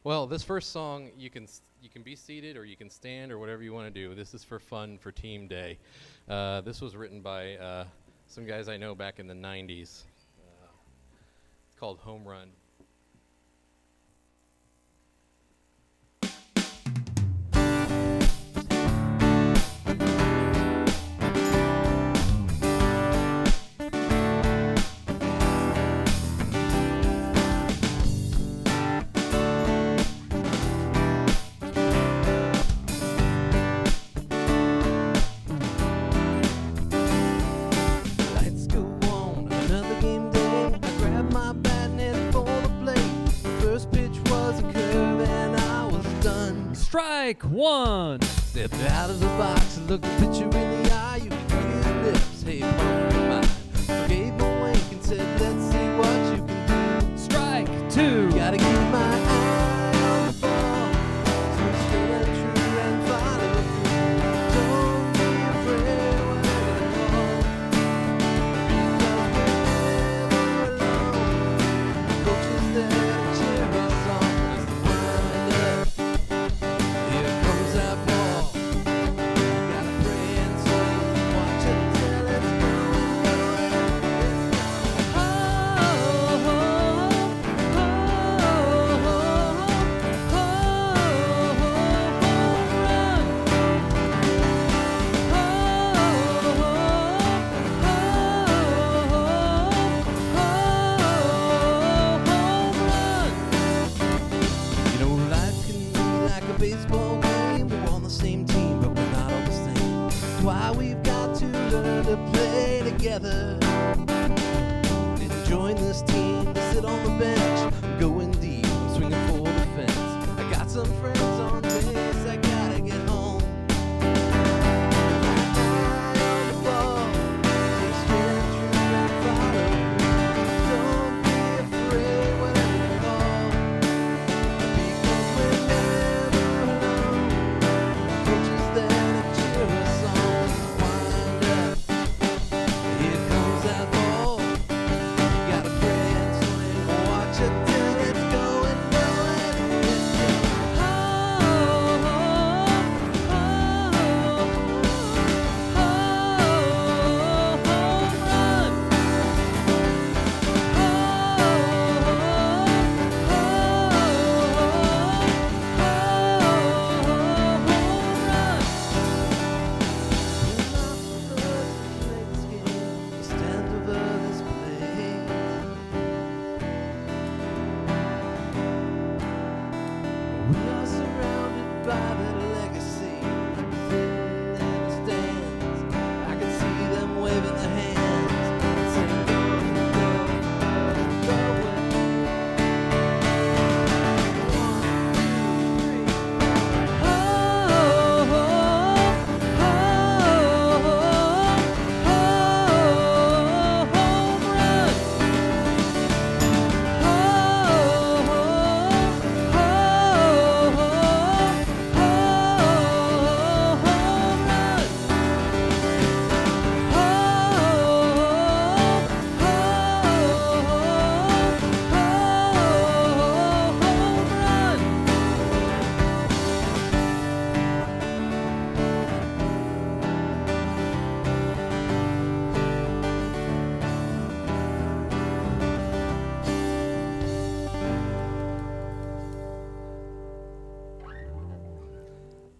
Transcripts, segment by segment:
Well, this first song, you can be seated or you can stand or whatever you want to do. This is for fun for Team Day. This was written by some guys I know back in the 90s. It's called Home Run. Strike one. Stepped out of the box and looked the picture in the eye. You could read his lips, hey, punk your mind. So gave him a wink and said, let's see what you can do. Strike two. Gotta keep my eye on the ball. Swing straight and true and follow through. Don't be afraid when I call. Because we're never alone. Coaches there to cheer us on. As the wind up. Here comes that ball. Gotta pray and swing. Watch it till it's going. You know, life can be like a baseball game. We're on the same team, but we're not all the same. That's why we've got to learn to play together. Didn't join this team to sit on the bench. I'm going deep, I'm swinging for the fence. I got some friends on base, I gotta get home. Eye on the ball, stay straight and true and follow through. Don't be afraid whatever you call. Because we're never alone. Coaches there to cheer us on. Wind up. Here comes that ball. Gotta pray and swing. Watch it till it's going, going. Stand over this place. We are surrounded by their legacy. Sitting in the stands, I can see them waving their hands and saying, go, go, go, go. 1, 2, 3.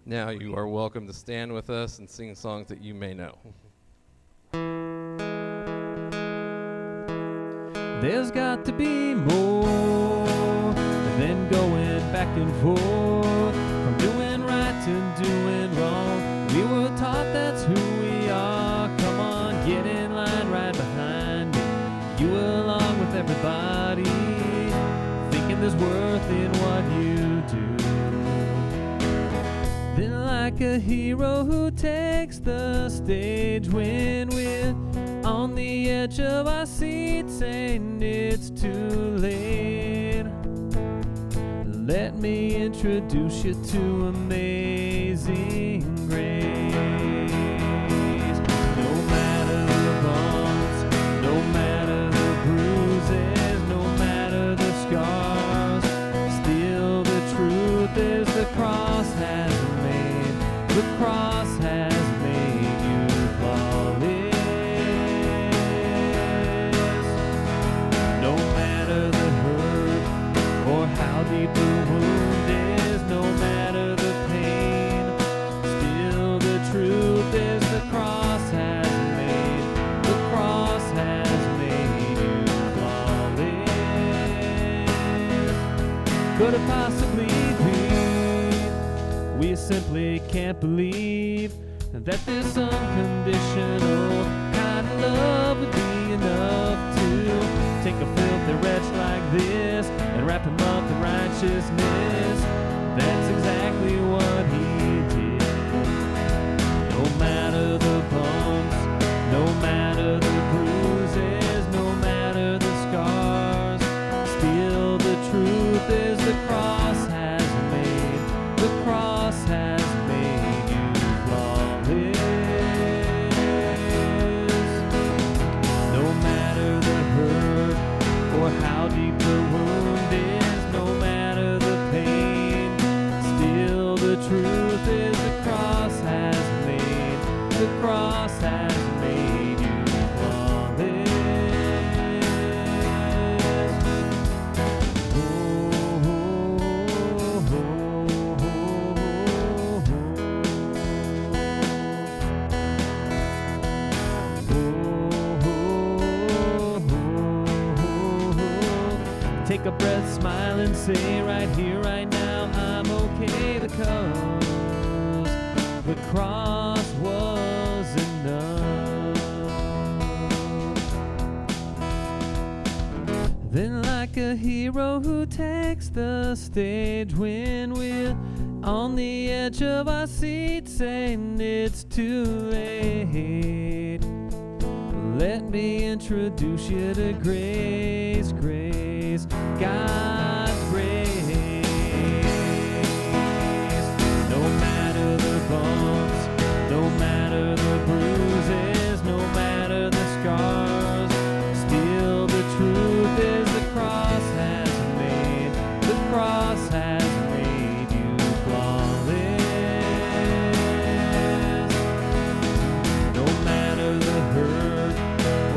Now you are welcome to stand with us and sing songs that you may know. There's got to be more than going back and forth, from doing right to doing wrong. We were taught that's who we are. Come on, get in line right behind me. You along with everybody, thinking there's worth in what you do. Then like a hero who takes the stage when we're on the edge of our seat, saying it's too late. Let me introduce you to Amazing Grace. No matter the bumps, no matter the bruises, no matter the scars, still the could it possibly be? We simply can't believe that this unconditional kind of love would be enough to take a filthy wretch like this and wrap him up in righteousness. That's exactly what he did. No matter the bumps, no matter the bruises, no matter the scars, still the truth is the cross has made, the cross has made you flawless. No matter the hurt or how deep the wound is, no matter the pain, still the truth is the cross has made, the cross has made you flawless. Take a breath, smile, and say right here, right now, I'm okay because the cross was enough. Then like a hero who takes the stage when we're on the edge of our seat saying it's too late, let me introduce you to grace, grace, God's grace. No matter the bumps, no matter the bruises, no matter the scars, still the truth is the cross has made, the cross has made you flawless. No matter the hurt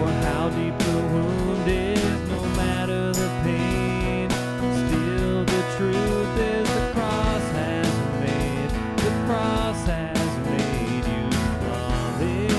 or how deep the wound is, no matter the pain, still the truth is the cross has made, the cross has made you flawless.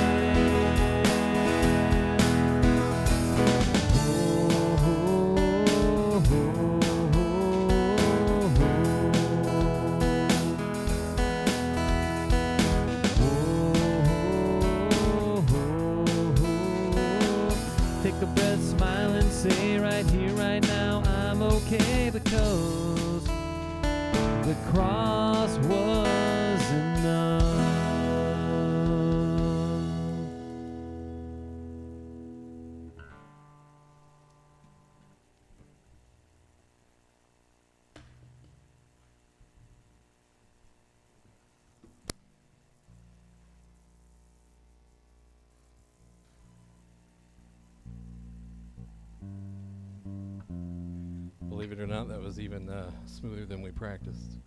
Take a breath, smile, and say right here, right now, I'm okay because the cross was enough. Believe it or not, that was even smoother than we practiced.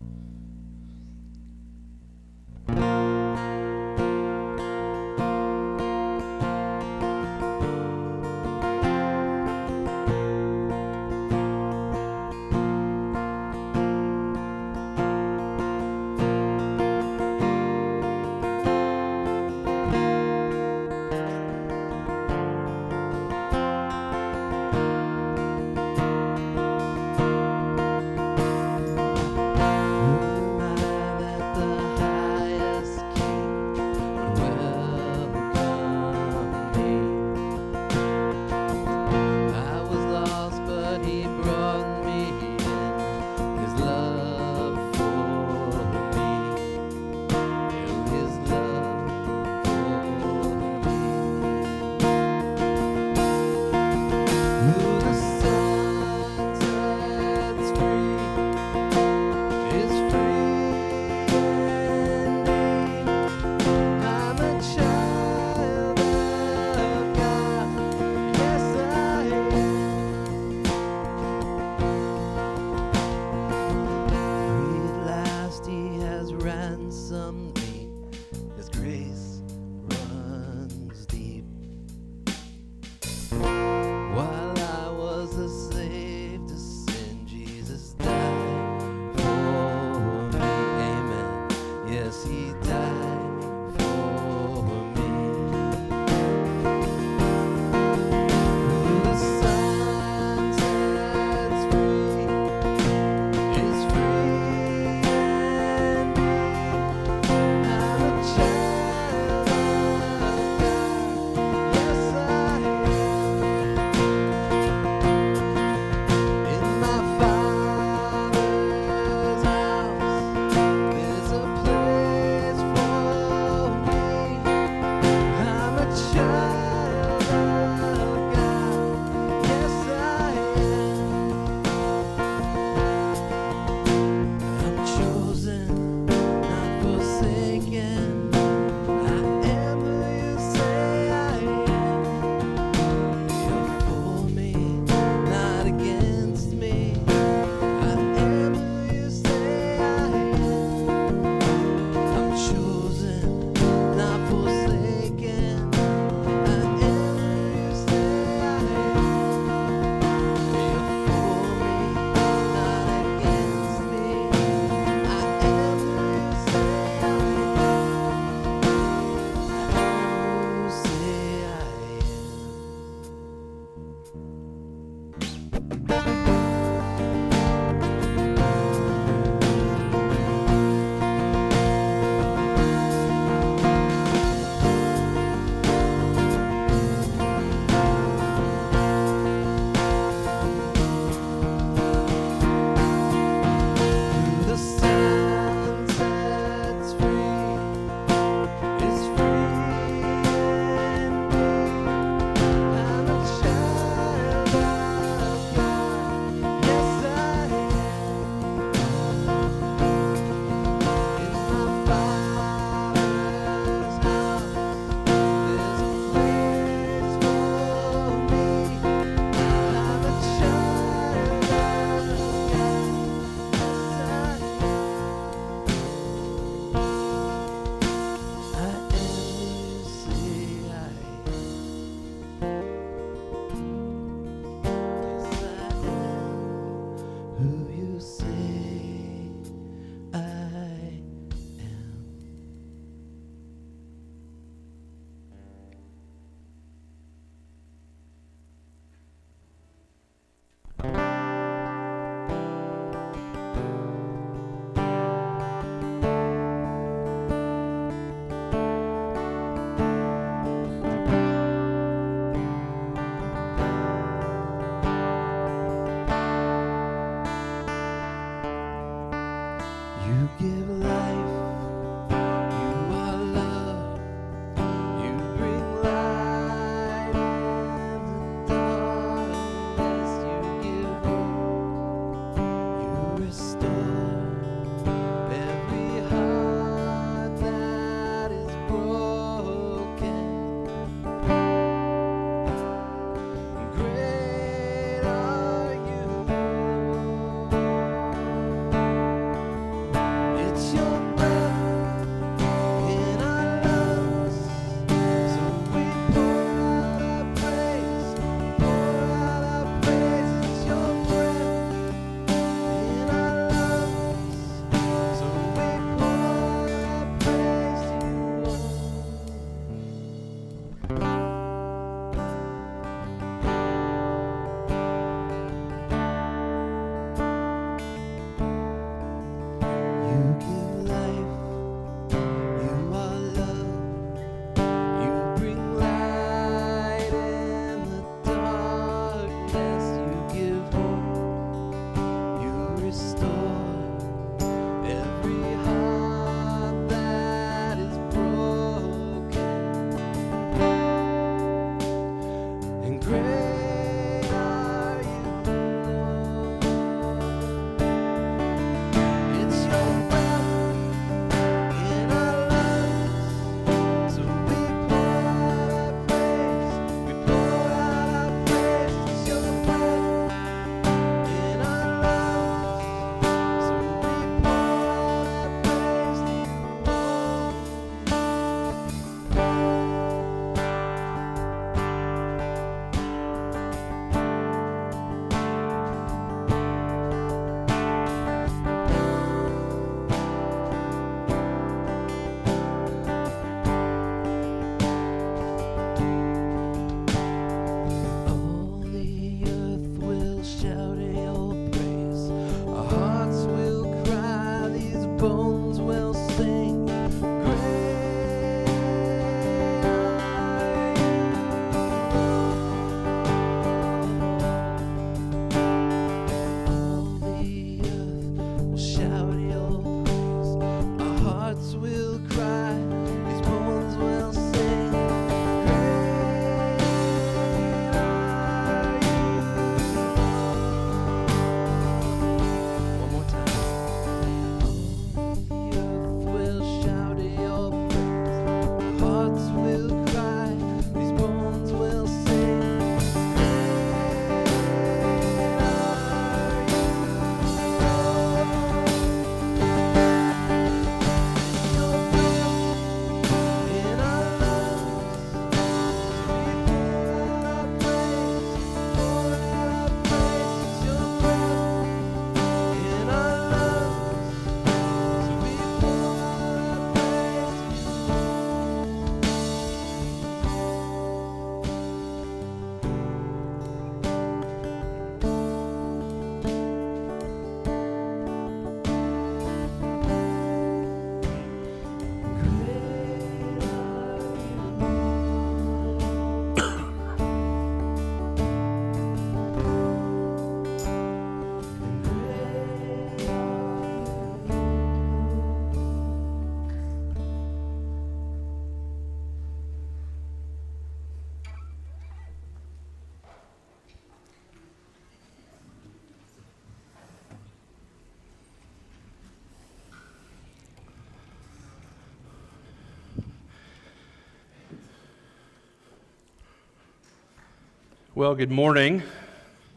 Well, good morning.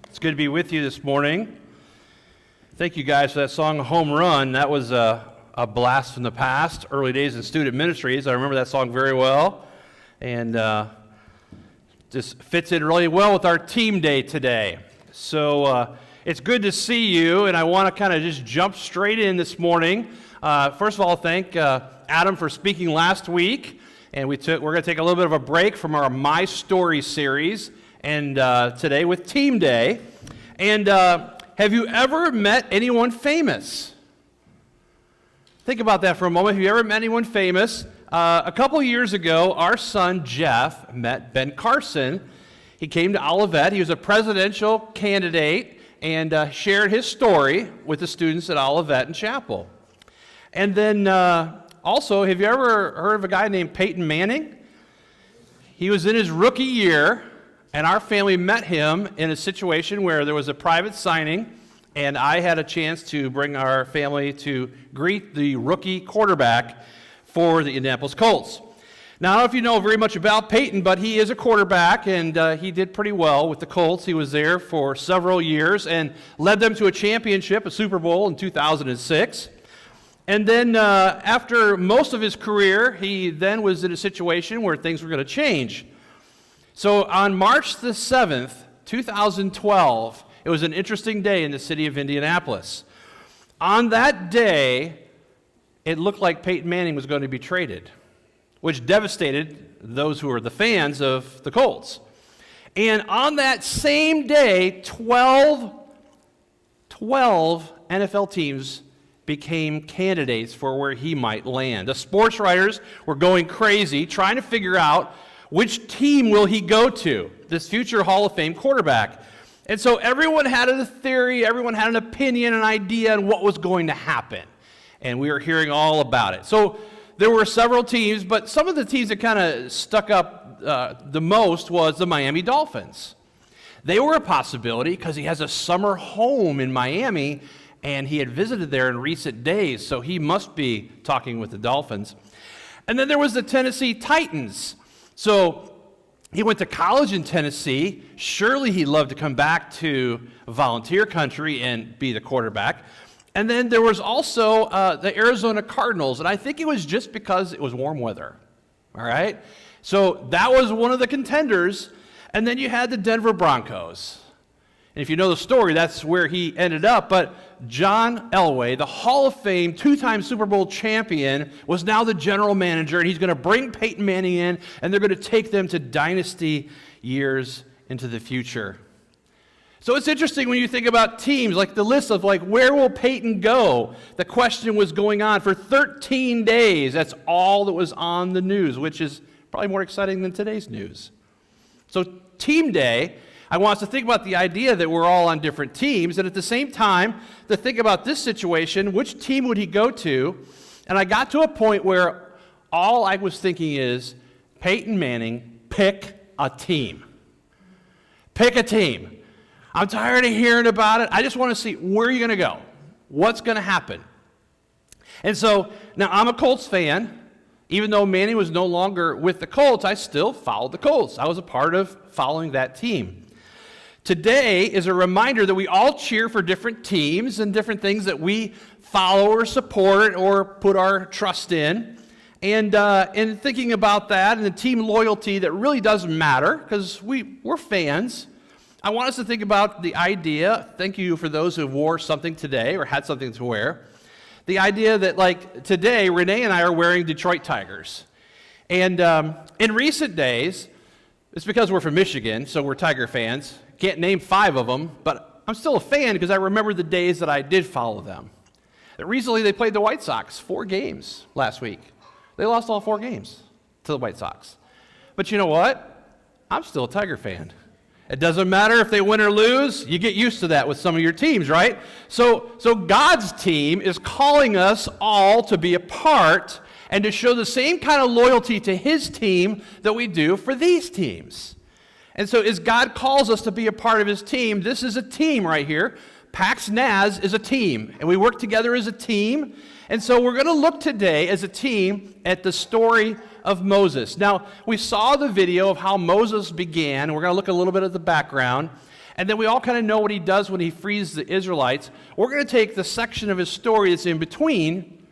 It's good to be with you this morning. Thank you guys for that song, Home Run. That was a blast from the past, early days in student ministries. I remember that song very well, and just fits in really well with our team day today. So it's good to see you, and I want to kind of just jump straight in this morning. First of all, thank Adam for speaking last week, and we're going to take a little bit of a break from our My Story series, and today with Team Day. And have you ever met anyone famous? Think about that for a moment. Have you ever met anyone famous? A couple years ago, our son Jeff met Ben Carson. He came to Olivet. He was a presidential candidate and shared his story with the students at Olivet and Chapel. And then also, have you ever heard of a guy named Peyton Manning? He was in his rookie year, and our family met him in a situation where there was a private signing, and I had a chance to bring our family to greet the rookie quarterback for the Indianapolis Colts. Now, I don't know if you know very much about Peyton, but he is a quarterback, and he did pretty well with the Colts. He was there for several years and led them to a championship, a Super Bowl in 2006. And then after most of his career, he then was in a situation where things were going to change. So on March the 7th, 2012, it was an interesting day in the city of Indianapolis. On that day, it looked like Peyton Manning was going to be traded, which devastated those who were the fans of the Colts. And on that same day, 12 NFL teams became candidates for where he might land. The sports writers were going crazy trying to figure out which team will he go to, this future Hall of Fame quarterback. And so everyone had a theory, everyone had an opinion, an idea on what was going to happen. And we were hearing all about it. So there were several teams, but some of the teams that kind of stuck up the most was the Miami Dolphins. They were a possibility because he has a summer home in Miami, and he had visited there in recent days, so he must be talking with the Dolphins. And then there was the Tennessee Titans. So he went to college in Tennessee. Surely he'd love to come back to volunteer country and be the quarterback. And then there was also the Arizona Cardinals, and I think it was just because it was warm weather, all right? So that was one of the contenders. And then you had the Denver Broncos. And if you know the story, that's where he ended up. But John Elway, the Hall of Fame two-time Super Bowl champion, was now the general manager, and he's going to bring Peyton Manning in, and they're going to take them to dynasty years into the future. So it's interesting when you think about teams, like the list of like, where will Peyton go? The question was going on for 13 days. That's all that was on the news, which is probably more exciting than today's news. So Team Day, I want us to think about the idea that we're all on different teams, and at the same time, to think about this situation, which team would he go to? And I got to a point where all I was thinking is, Peyton Manning, pick a team. Pick a team. I'm tired of hearing about it. I just want to see where you're going to go. What's going to happen? And so, now I'm a Colts fan. Even though Manning was no longer with the Colts, I still followed the Colts. I was a part of following that team. Today is a reminder that we all cheer for different teams and different things that we follow or support or put our trust in. And in thinking about that and the team loyalty that really does matter because we're fans, I want us to think about the idea, thank you for those who wore something today or had something to wear, the idea that like today, Renee and I are wearing Detroit Tigers. And in recent days, it's because we're from Michigan, so we're Tiger fans. Can't name 5 of them, but I'm still a fan because I remember the days that I did follow them. Recently, they played the White Sox 4 games last week. They lost all 4 games to the White Sox. But you know what? I'm still a Tiger fan. It doesn't matter if they win or lose. You get used to that with some of your teams, right? So God's team is calling us all to be a part and to show the same kind of loyalty to his team that we do for these teams. And so as God calls us to be a part of his team, this is a team right here. PaxNaz is a team, and we work together as a team. And so we're going to look today as a team at the story of Moses. Now, we saw the video of how Moses began. We're going to look a little bit at the background. And then we all kind of know what he does when he frees the Israelites. We're going to take the section of his story that's in between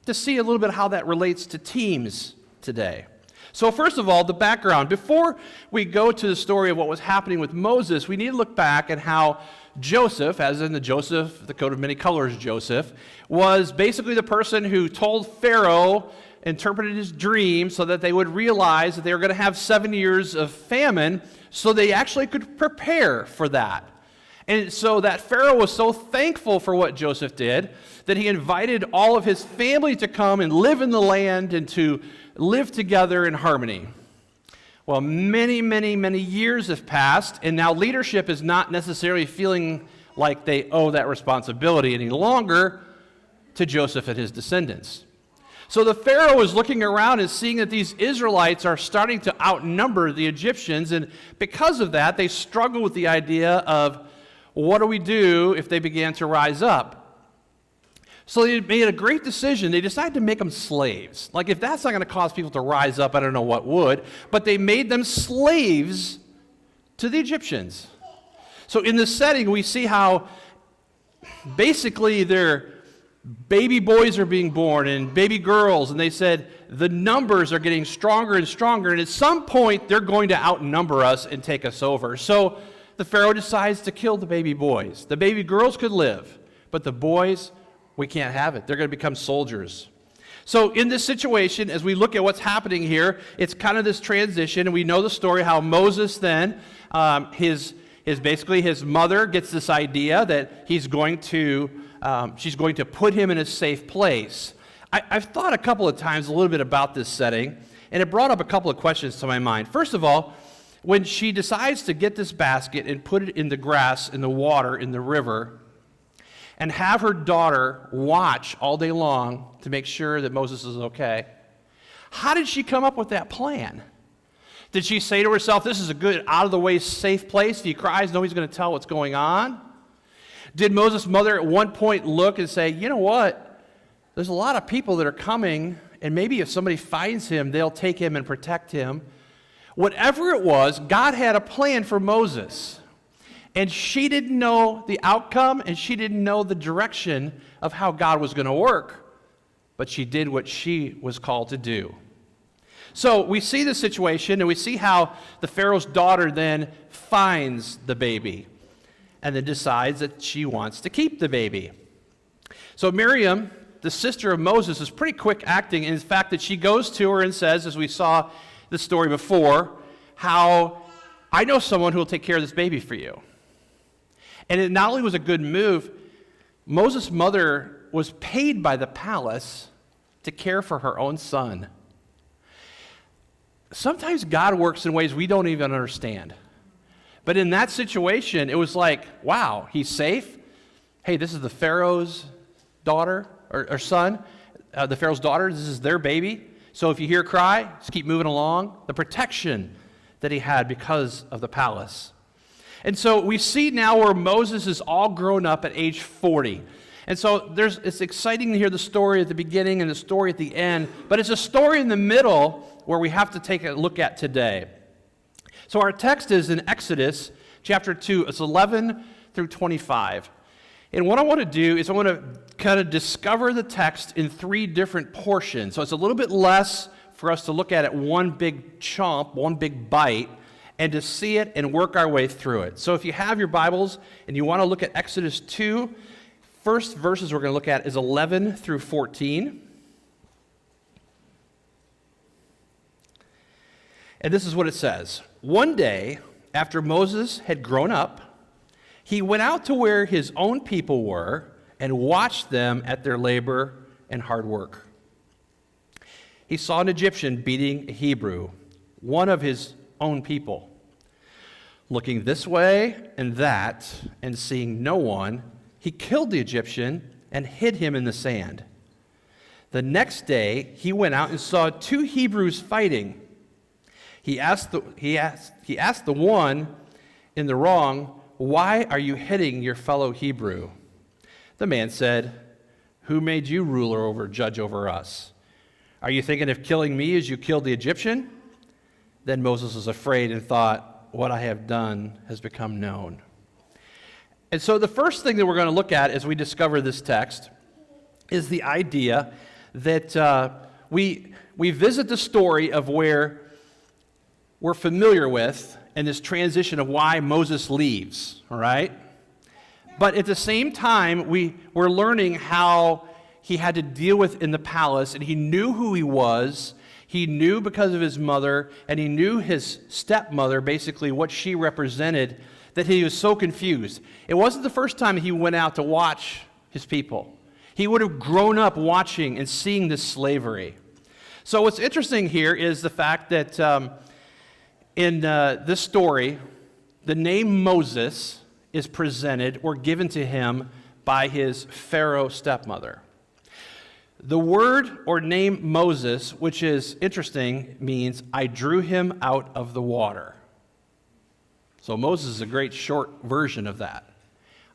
to see a little bit how that relates to teams today. So first of all, the background. Before we go to the story of what was happening with Moses, we need to look back at how Joseph, as in the coat of many colors Joseph, was basically the person who told Pharaoh, interpreted his dream so that they would realize that they were going to have 7 years of famine, so they actually could prepare for that. And so that Pharaoh was so thankful for what Joseph did that he invited all of his family to come and live in the land and to live together in harmony. Well, many, many, many years have passed, and now leadership is not necessarily feeling like they owe that responsibility any longer to Joseph and his descendants. So the Pharaoh is looking around and seeing that these Israelites are starting to outnumber the Egyptians, and because of that, they struggle with the idea of, what do we do if they began to rise up? So they made a great decision. They decided to make them slaves. Like, if that's not going to cause people to rise up, I don't know what would. But they made them slaves to the Egyptians. So in this setting, we see how basically their baby boys are being born and baby girls, and they said the numbers are getting stronger and stronger, and at some point they're going to outnumber us and take us over. So the Pharaoh decides to kill the baby boys. The baby girls could live, but the boys, we can't have it. They're going to become soldiers. So in this situation, as we look at what's happening here, it's kind of this transition, and we know the story how Moses then, his mother gets this idea that she's going to put him in a safe place. I've thought a couple of times a little bit about this setting, and it brought up a couple of questions to my mind. First of all, when she decides to get this basket and put it in the grass, in the water, in the river, and have her daughter watch all day long to make sure that Moses is okay, how did she come up with that plan? Did she say to herself, this is a good, out-of-the-way, safe place? If he cries, nobody's going to tell what's going on? Did Moses' mother at one point look and say, you know what? There's a lot of people that are coming, and maybe if somebody finds him, they'll take him and protect him. Whatever it was, God had a plan for Moses. And she didn't know the outcome, and she didn't know the direction of how God was going to work. But she did what she was called to do. So we see the situation, and we see how the Pharaoh's daughter then finds the baby and then decides that she wants to keep the baby. So Miriam, the sister of Moses, is pretty quick acting in the fact that she goes to her and says, as we saw the story before, how I know someone who will take care of this baby for you. And it not only was a good move, Moses' mother was paid by the palace to care for her own son. Sometimes God works in ways we don't even understand. But in that situation, it was like, wow, he's safe. Hey, this is the Pharaoh's daughter, or son, the Pharaoh's daughter, this is their baby. So if you hear a cry, just keep moving along. The protection that he had because of the palace. And so we see now where Moses is all grown up at age 40. And so it's exciting to hear the story at the beginning and the story at the end, but it's a story in the middle where we have to take a look at today. So our text is in Exodus chapter 2, it's 11 through 25. And what I want to do is I want to kind of discover the text in 3 different portions. So it's a little bit less for us to look at it one big chomp, one big bite, and to see it and work our way through it. So if you have your Bibles and you want to look at Exodus 2, first verses we're going to look at is 11 through 14. And this is what it says. One day, after Moses had grown up, he went out to where his own people were and watched them at their labor and hard work. He saw an Egyptian beating a Hebrew, one of his own people. Looking this way and that, and seeing no one, he killed the Egyptian and hid him in the sand. The next day, he went out and saw 2 Hebrews fighting. He asked the one in the wrong, "Why are you hitting your fellow Hebrew?" The man said, "Who made you ruler over, judge over us?" Are you thinking of killing me as you killed the Egyptian? Then Moses was afraid and thought, what I have done has become known. And so the first thing that we're going to look at as we discover this text is the idea that we visit the story of where we're familiar with and this transition of why Moses leaves, all right? But at the same time, we're learning how he had to deal with in the palace, and he knew who he was. He knew because of his mother, and he knew his stepmother, basically what she represented, that he was so confused. It wasn't the first time he went out to watch his people. He would have grown up watching and seeing this slavery. So what's interesting here is the fact that in this story, the name Moses is presented or given to him by his Pharaoh stepmother. The word or name Moses, which is interesting, means I drew him out of the water. So Moses is a great short version of that.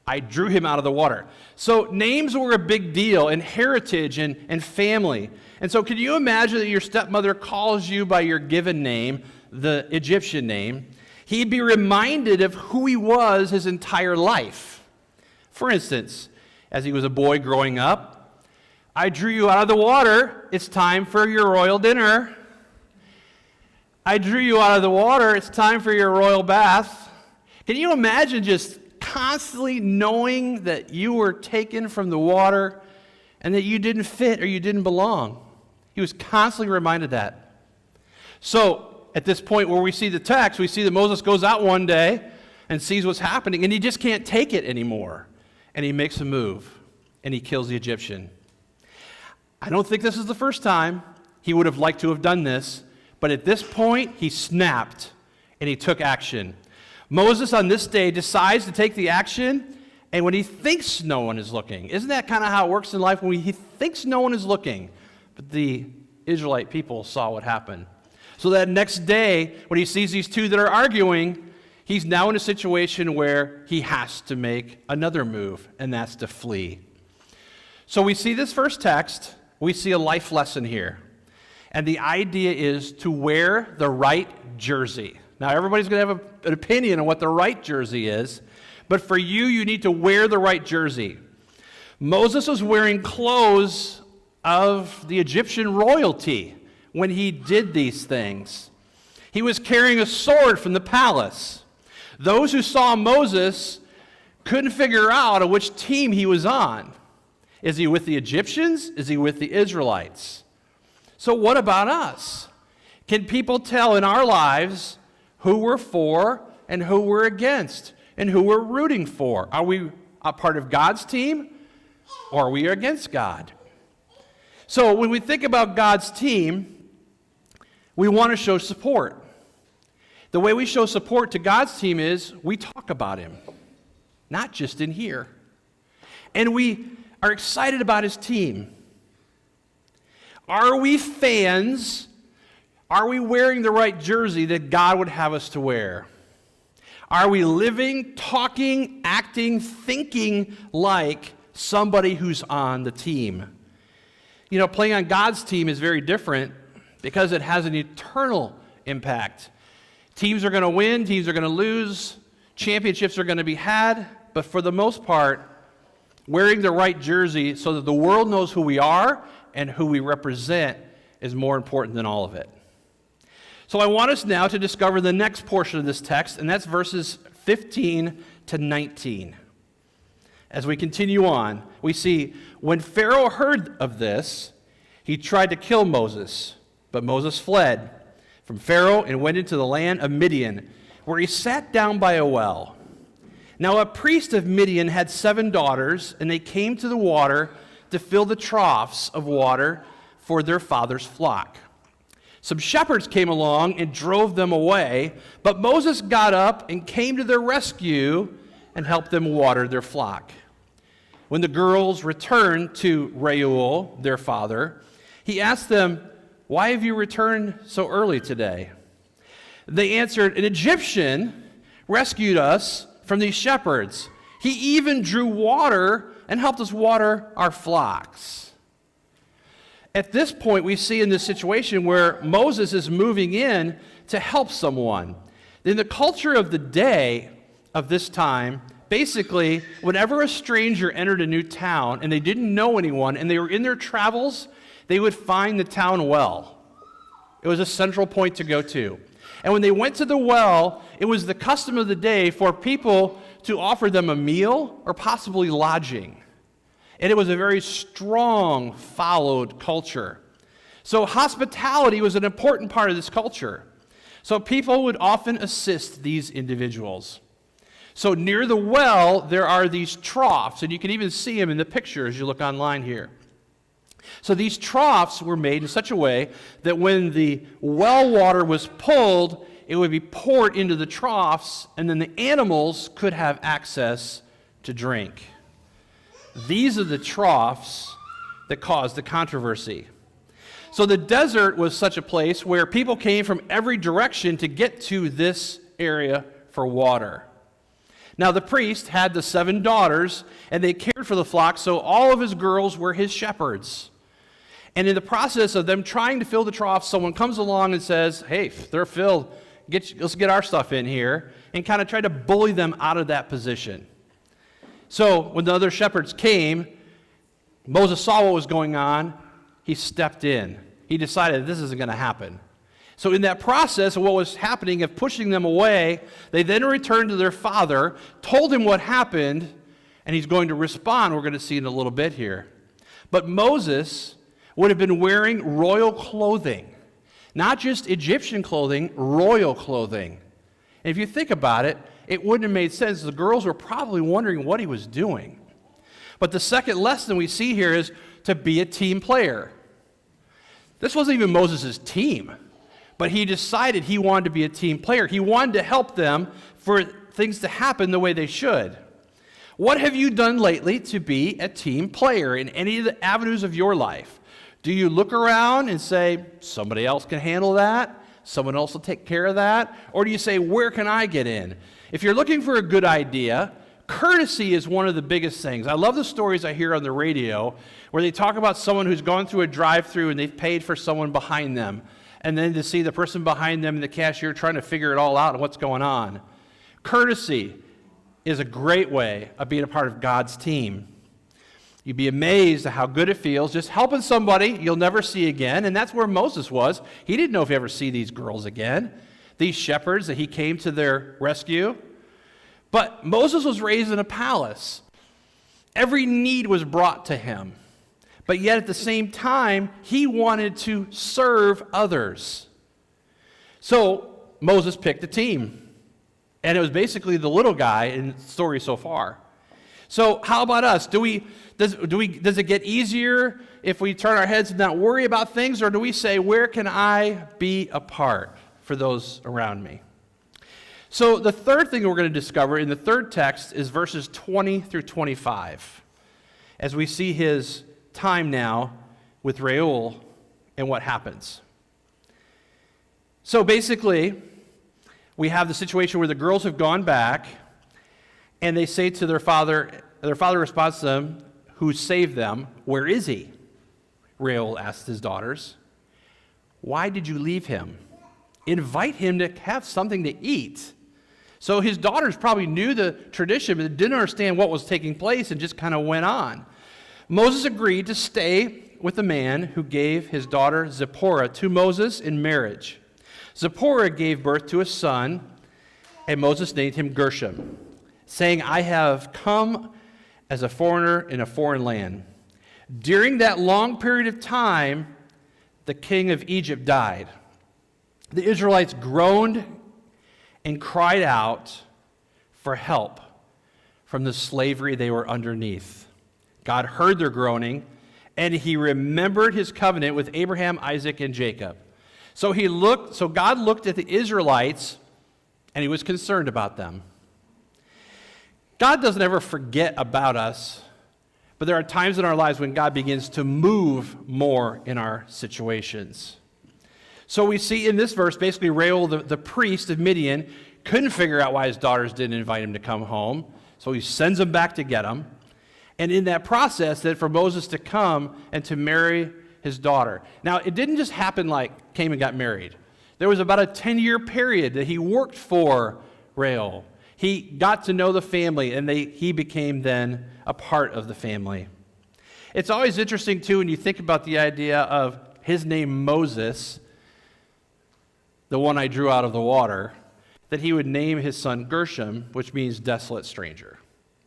I drew him out of the water. So names were a big deal in heritage and family. And so can you imagine that your stepmother calls you by your given name, the Egyptian name? He'd be reminded of who he was his entire life. For instance, as he was a boy growing up, I drew you out of the water. It's time for your royal dinner. I drew you out of the water. It's time for your royal bath. Can you imagine just constantly knowing that you were taken from the water and that you didn't fit or you didn't belong? He was constantly reminded of that. So at this point where we see the text, we see that Moses goes out one day and sees what's happening, and he just can't take it anymore. And he makes a move, and he kills the Egyptian. I don't think this is the first time he would have liked to have done this, but at this point, he snapped, and he took action. Moses on this day decides to take the action, and when he thinks no one is looking, isn't that kind of how it works in life? When he thinks no one is looking, but the Israelite people saw what happened. So that next day, when he sees these two that are arguing, he's now in a situation where he has to make another move, and that's to flee. So we see this first text, we see a life lesson here. And the idea is to wear the right jersey. Now, everybody's going to have an opinion on what the right jersey is, but for you, you need to wear the right jersey. Moses was wearing clothes of the Egyptian royalty when he did these things. He was carrying a sword from the palace. Those who saw Moses couldn't figure out which team he was on. Is he with the Egyptians? Is he with the Israelites? So what about us? Can people tell in our lives who we're for and who we're against and who we're rooting for? Are we a part of God's team or are we against God? So when we think about God's team, we want to show support. The way we show support to God's team is we talk about him, not just in here. And we are excited about his team. Are we fans? Are we wearing the right jersey that God would have us to wear? Are we living, talking, acting, thinking like somebody who's on the team? You know, playing on God's team is very different because it has an eternal impact. Teams are going to win, teams are going to lose, championships are going to be had, but for the most part, wearing the right jersey so that the world knows who we are and who we represent is more important than all of it. So I want us now to discover the next portion of this text, and that's verses 15 to 19. As we continue on, we see, when Pharaoh heard of this, he tried to kill Moses, but Moses fled from Pharaoh and went into the land of Midian, where he sat down by a well. Now a priest of Midian had 7 daughters, and they came to the water to fill the troughs of water for their father's flock. Some shepherds came along and drove them away, but Moses got up and came to their rescue and helped them water their flock. When the girls returned to Reuel, their father, he asked them, "Why have you returned so early today?" They answered, "An Egyptian rescued us from these shepherds. He even drew water and helped us water our flocks." At this point, we see in this situation where Moses is moving in to help someone. In the culture of the day of this time, basically, whenever a stranger entered a new town and they didn't know anyone and they were in their travels, they would find the town well. It was a central point to go to. And when they went to the well, it was the custom of the day for people to offer them a meal or possibly lodging. And it was a very strong, followed culture. So hospitality was an important part of this culture. So people would often assist these individuals. So near the well, there are these troughs, and you can even see them in the picture as you look online here. So these troughs were made in such a way that when the well water was pulled, it would be poured into the troughs, and then the animals could have access to drink. These are the troughs that caused the controversy. So the desert was such a place where people came from every direction to get to this area for water. Now the priest had the 7 daughters, and they cared for the flock, so all of his girls were his shepherds. And in the process of them trying to fill the troughs, someone comes along and says, hey, they're filled, let's get our stuff in here, and kind of try to bully them out of that position. So when the other shepherds came, Moses saw what was going on. He stepped in. He decided this isn't going to happen. So in that process of what was happening of pushing them away, they then returned to their father, told him what happened, and he's going to respond. We're going to see in a little bit here. But Moses would have been wearing royal clothing, not just Egyptian clothing, royal clothing. And if you think about it, it wouldn't have made sense. The girls were probably wondering what he was doing. But the second lesson we see here is to be a team player. This wasn't even Moses' team, but he decided he wanted to be a team player. He wanted to help them for things to happen the way they should. What have you done lately to be a team player in any of the avenues of your life? Do you look around and say, somebody else can handle that? Someone else will take care of that? Or do you say, where can I get in? If you're looking for a good idea, courtesy is one of the biggest things. I love the stories I hear on the radio where they talk about someone who's gone through a drive-thru and they've paid for someone behind them, and then to see the person behind them and the cashier trying to figure it all out and what's going on. Courtesy is a great way of being a part of God's team. You'd be amazed at how good it feels just helping somebody you'll never see again, and that's where Moses was. He didn't know if he'd ever see these girls again, these shepherds that he came to their rescue. But Moses was raised in a palace. Every need was brought to him. But yet at the same time, he wanted to serve others. So Moses picked a team. And it was basically the little guy in the story so far. So how about us? Does it get easier if we turn our heads and not worry about things? Or do we say, where can I be a part for those around me? So the third thing we're going to discover in the third text is verses 20 through 25, as we see his time now with Reuel and what happens. So basically, we have the situation where the girls have gone back, and they say to their father responds to them, who saved them, where is he? Reuel asked his daughters, why did you leave him? Invite him to have something to eat. So his daughters probably knew the tradition, but didn't understand what was taking place and just kind of went on. Moses agreed to stay with the man who gave his daughter Zipporah to Moses in marriage. Zipporah gave birth to a son, and Moses named him Gershom, saying, I have come as a foreigner in a foreign land. During that long period of time, the king of Egypt died. The Israelites groaned and cried out for help from the slavery they were underneath. God heard their groaning, and he remembered his covenant with Abraham, Isaac, and Jacob. So God looked at the Israelites, and he was concerned about them. God doesn't ever forget about us, but there are times in our lives when God begins to move more in our situations. So we see in this verse, basically Reuel, the priest of Midian, couldn't figure out why his daughters didn't invite him to come home, so he sends them back to get them. And in that process, that for Moses to come and to marry his daughter. Now, it didn't just happen like came and got married. There was about a 10-year period that he worked for Reuel. He got to know the family, and he became then a part of the family. It's always interesting, too, when you think about the idea of his name Moses, the one I drew out of the water, that he would name his son Gershom, which means desolate stranger.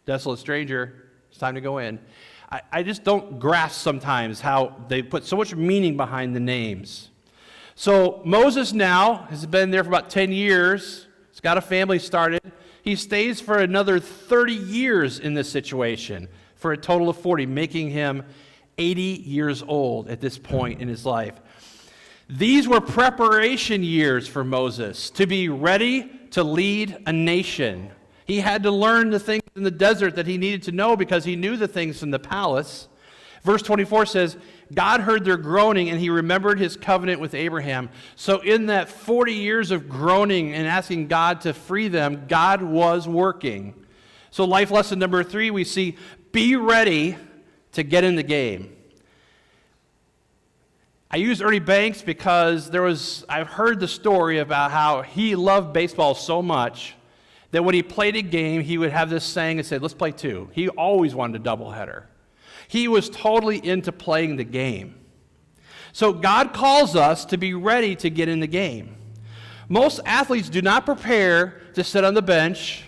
Desolate stranger, it's time to go in. I just don't grasp sometimes how they put so much meaning behind the names. So Moses now has been there for about 10 years. He's got a family started. He stays for another 30 years in this situation, for a total of 40, making him 80 years old at this point in his life. These were preparation years for Moses to be ready to lead a nation. He had to learn the things in the desert that he needed to know because he knew the things in the palace. Verse 24 says, God heard their groaning and he remembered his covenant with Abraham. So in that 40 years of groaning and asking God to free them, God was working. So life lesson number 3, we see, be ready to get in the game. I use Ernie Banks because I've heard the story about how he loved baseball so much that when he played a game, he would have this saying and say, let's play 2. He always wanted a doubleheader. He was totally into playing the game. So God calls us to be ready to get in the game. Most athletes do not prepare to sit on the bench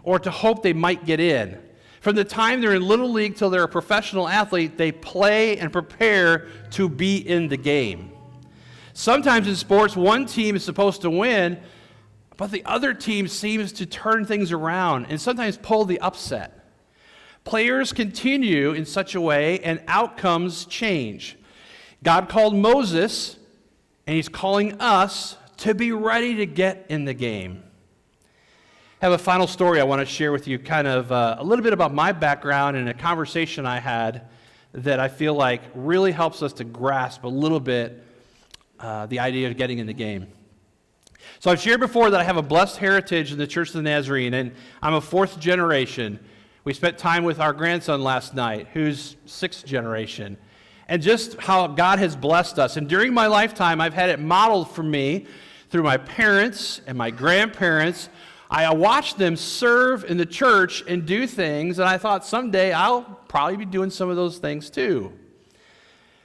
or to hope they might get in. From the time they're in Little League till they're a professional athlete, they play and prepare to be in the game. Sometimes in sports, one team is supposed to win, but the other team seems to turn things around and sometimes pull the upset. Players continue in such a way, and outcomes change. God called Moses, and he's calling us to be ready to get in the game. I have a final story I want to share with you, kind of a little bit about my background and a conversation I had that I feel like really helps us to grasp a little bit the idea of getting in the game. So I've shared before that I have a blessed heritage in the Church of the Nazarene, and I'm a 4th generation. We spent time with our grandson last night, who's 6th generation, and just how God has blessed us. And during my lifetime, I've had it modeled for me through my parents and my grandparents. I watched them serve in the church and do things, and I thought someday I'll probably be doing some of those things too.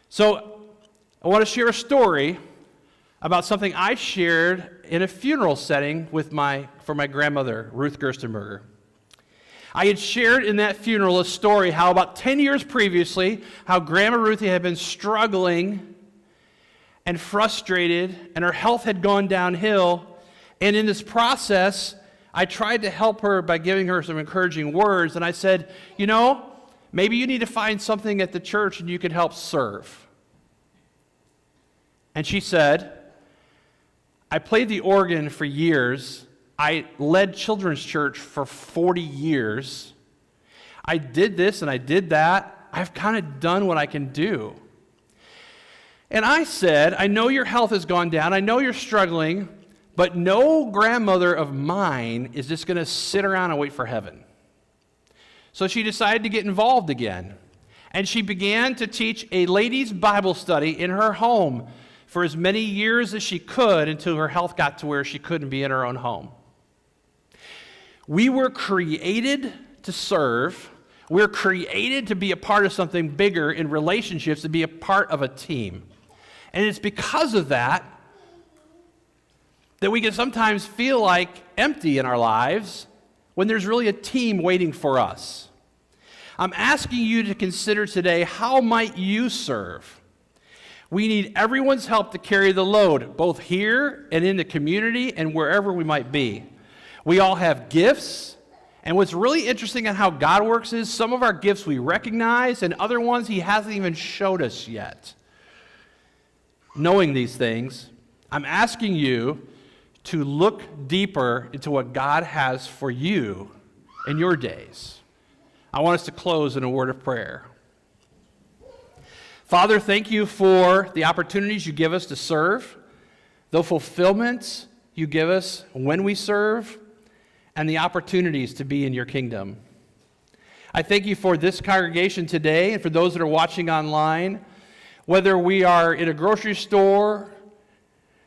So I want to share a story about something I shared in a funeral setting for my grandmother, Ruth Gerstenberger. I had shared in that funeral a story how about 10 years previously, how Grandma Ruthie had been struggling and frustrated, and her health had gone downhill. And in this process, I tried to help her by giving her some encouraging words. And I said, maybe you need to find something at the church and you could help serve. And she said, I played the organ for years. I led children's church for 40 years. I did this and I did that. I've kind of done what I can do. And I said, I know your health has gone down. I know you're struggling, but no grandmother of mine is just going to sit around and wait for heaven. So she decided to get involved again. And she began to teach a ladies' Bible study in her home for as many years as she could until her health got to where she couldn't be in her own home. We were created to serve. We're created to be a part of something bigger in relationships, to be a part of a team. And it's because of that we can sometimes feel like empty in our lives when there's really a team waiting for us. I'm asking you to consider today, how might you serve? We need everyone's help to carry the load, both here and in the community and wherever we might be. We all have gifts, and what's really interesting in how God works is some of our gifts we recognize, and other ones He hasn't even showed us yet. Knowing these things, I'm asking you to look deeper into what God has for you in your days. I want us to close in a word of prayer. Father, thank you for the opportunities you give us to serve, the fulfillment you give us when we serve, and the opportunities to be in your kingdom. I thank you for this congregation today and for those that are watching online. Whether we are in a grocery store,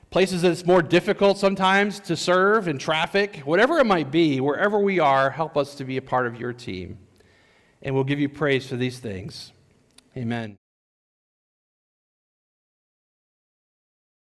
places that it's more difficult sometimes to serve in traffic, whatever it might be, wherever we are, help us to be a part of your team. And we'll give you praise for these things. Amen.